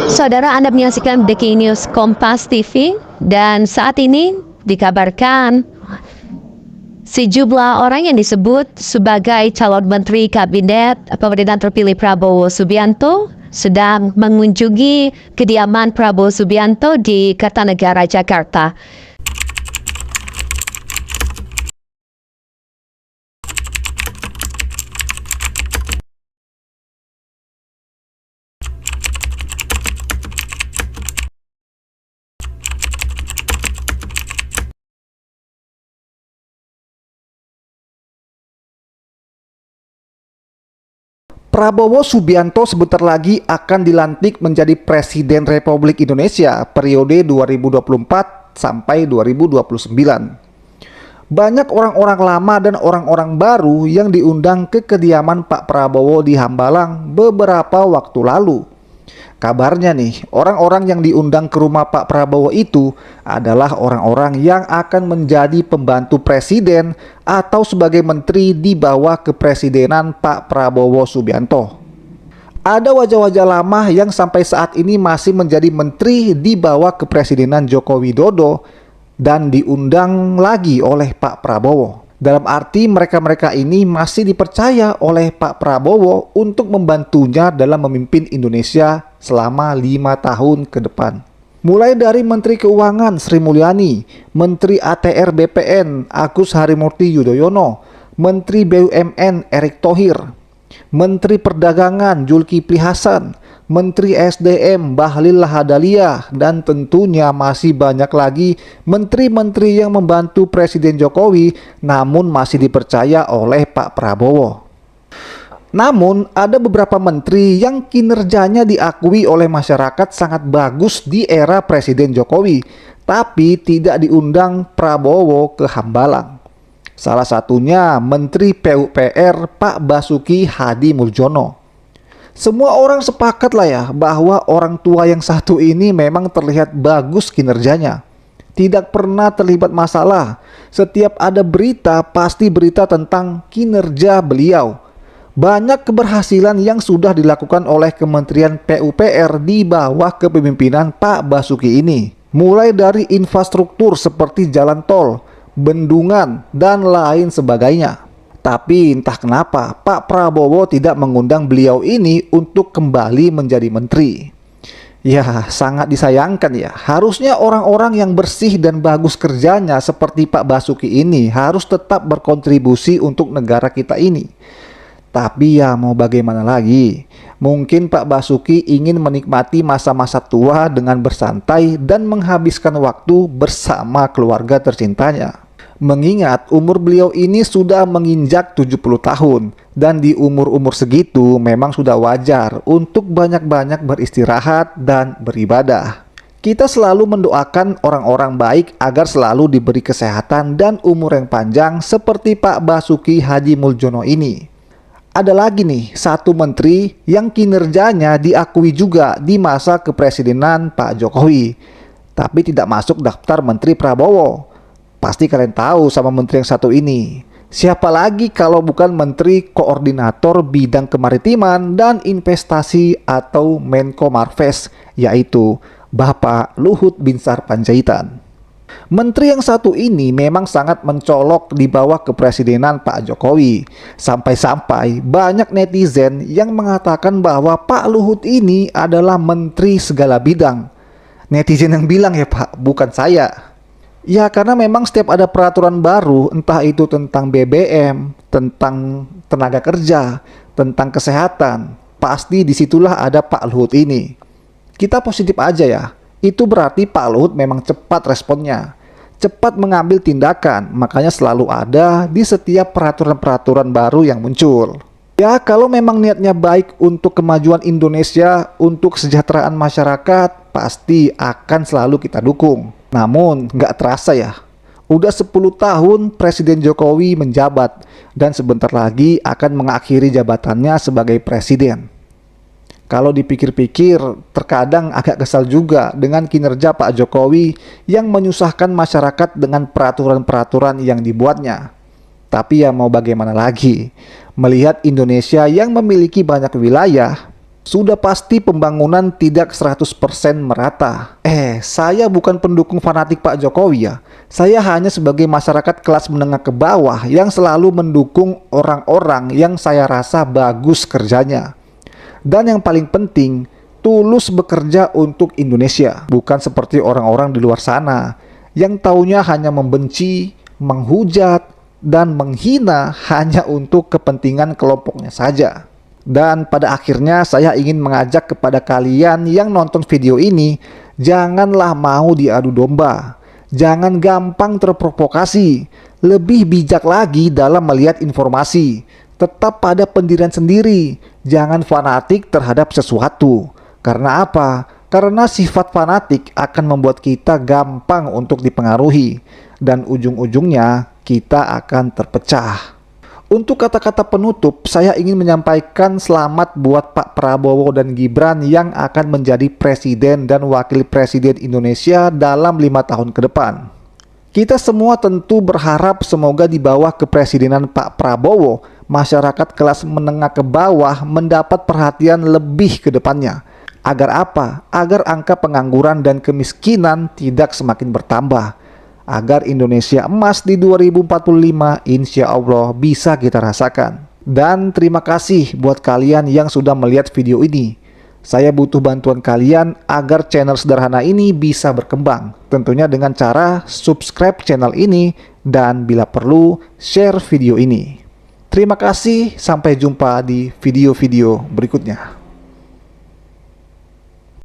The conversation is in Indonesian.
Saudara, Anda menyaksikan Breaking News Kompas TV, dan saat ini dikabarkan sejumlah orang yang disebut sebagai calon menteri kabinet pemerintahan terpilih Prabowo Subianto sedang mengunjungi kediaman Prabowo Subianto di Kertanegara, Jakarta. Prabowo Subianto sebentar lagi akan dilantik menjadi Presiden Republik Indonesia periode 2024 sampai 2029. Banyak orang-orang lama dan orang-orang baru yang diundang ke kediaman Pak Prabowo di Hambalang beberapa waktu lalu. Kabarnya nih, orang-orang yang diundang ke rumah Pak Prabowo itu adalah orang-orang yang akan menjadi pembantu presiden atau sebagai menteri di bawah kepresidenan Pak Prabowo Subianto. Ada wajah-wajah lama yang sampai saat ini masih menjadi menteri di bawah kepresidenan Joko Widodo dan diundang lagi oleh Pak Prabowo. Dalam arti mereka-mereka ini masih dipercaya oleh Pak Prabowo untuk membantunya dalam memimpin Indonesia selama 5 tahun ke depan. Mulai dari Menteri Keuangan Sri Mulyani, Menteri ATR BPN Agus Harimurti Yudhoyono, Menteri BUMN Erick Thohir, Menteri Perdagangan Zulkifli Hasan, Menteri SDM Bahlil Lahadalia, dan tentunya masih banyak lagi menteri-menteri yang membantu Presiden Jokowi namun masih dipercaya oleh Pak Prabowo. Namun ada beberapa menteri yang kinerjanya diakui oleh masyarakat sangat bagus di era Presiden Jokowi, tapi tidak diundang Prabowo ke Hambalang. Salah satunya Menteri PUPR Pak Basuki Hadi Muljono. Semua orang sepakat lah ya bahwa orang tua yang satu ini memang terlihat bagus kinerjanya. Tidak pernah terlibat masalah. Setiap ada berita pasti berita tentang kinerja beliau. Banyak keberhasilan yang sudah dilakukan oleh Kementerian PUPR di bawah kepemimpinan Pak Basuki ini. Mulai dari infrastruktur seperti jalan tol, bendungan, dan lain sebagainya. Tapi entah kenapa Pak Prabowo tidak mengundang beliau ini untuk kembali menjadi menteri. Ya, sangat disayangkan ya. Harusnya orang-orang yang bersih dan bagus kerjanya seperti Pak Basuki ini harus tetap berkontribusi untuk negara kita ini. Tapi ya mau bagaimana lagi? Mungkin Pak Basuki ingin menikmati masa-masa tua dengan bersantai dan menghabiskan waktu bersama keluarga tercintanya. Mengingat umur beliau ini sudah menginjak 70 tahun dan di umur-umur segitu memang sudah wajar untuk banyak-banyak beristirahat dan beribadah. Kita selalu mendoakan orang-orang baik agar selalu diberi kesehatan dan umur yang panjang seperti Pak Basuki Hadi Muljono ini. Ada lagi nih satu menteri yang kinerjanya diakui juga di masa kepresidenan Pak Jokowi, tapi tidak masuk daftar Menteri Prabowo. Pasti kalian tahu sama menteri yang satu ini. Siapa lagi kalau bukan Menteri Koordinator Bidang Kemaritiman dan Investasi atau Menko Marves, yaitu Bapak Luhut Binsar Panjaitan. Menteri yang satu ini memang sangat mencolok di bawah kepresidenan Pak Jokowi. Sampai-sampai banyak netizen yang mengatakan bahwa Pak Luhut ini adalah menteri segala bidang. Netizen yang bilang ya Pak, bukan saya. Ya karena memang setiap ada peraturan baru, entah itu tentang BBM, tentang tenaga kerja, tentang kesehatan, pasti disitulah ada Pak Luhut ini. Kita positif aja ya, itu berarti Pak Luhut memang cepat responnya, cepat mengambil tindakan, makanya selalu ada di setiap peraturan-peraturan baru yang muncul. Ya kalau memang niatnya baik untuk kemajuan Indonesia, untuk kesejahteraan masyarakat, pasti akan selalu kita dukung. Namun nggak terasa ya, udah 10 tahun Presiden Jokowi menjabat dan sebentar lagi akan mengakhiri jabatannya sebagai presiden. Kalau dipikir-pikir terkadang agak kesal juga dengan kinerja Pak Jokowi yang menyusahkan masyarakat dengan peraturan-peraturan yang dibuatnya. Tapi ya mau bagaimana lagi, melihat Indonesia yang memiliki banyak wilayah, Sudah pasti pembangunan tidak 100% merata. Saya bukan pendukung fanatik Pak Jokowi ya. Saya hanya sebagai masyarakat kelas menengah ke bawah yang selalu mendukung orang-orang yang saya rasa bagus kerjanya. Dan yang paling penting, tulus bekerja untuk Indonesia. Bukan seperti orang-orang di luar sana yang taunya hanya membenci, menghujat, dan menghina hanya untuk kepentingan kelompoknya saja. Dan pada akhirnya saya ingin mengajak kepada kalian yang nonton video ini, janganlah mau diadu domba. Jangan gampang terprovokasi. Lebih bijak lagi dalam melihat informasi. Tetap pada pendirian sendiri. Jangan fanatik terhadap sesuatu. Karena apa? Karena sifat fanatik akan membuat kita gampang untuk dipengaruhi. Dan ujung-ujungnya kita akan terpecah. Untuk kata-kata penutup, saya ingin menyampaikan selamat buat Pak Prabowo dan Gibran yang akan menjadi presiden dan wakil presiden Indonesia dalam 5 tahun ke depan. Kita semua tentu berharap semoga di bawah kepresidenan Pak Prabowo, masyarakat kelas menengah ke bawah mendapat perhatian lebih ke depannya. Agar apa? Agar angka pengangguran dan kemiskinan tidak semakin bertambah. Agar Indonesia emas di 2045 insya Allah bisa kita rasakan. Dan terima kasih buat kalian yang sudah melihat video ini. Saya butuh bantuan kalian agar channel sederhana ini bisa berkembang. Tentunya dengan cara subscribe channel ini dan bila perlu share video ini. Terima kasih, sampai jumpa di video-video berikutnya.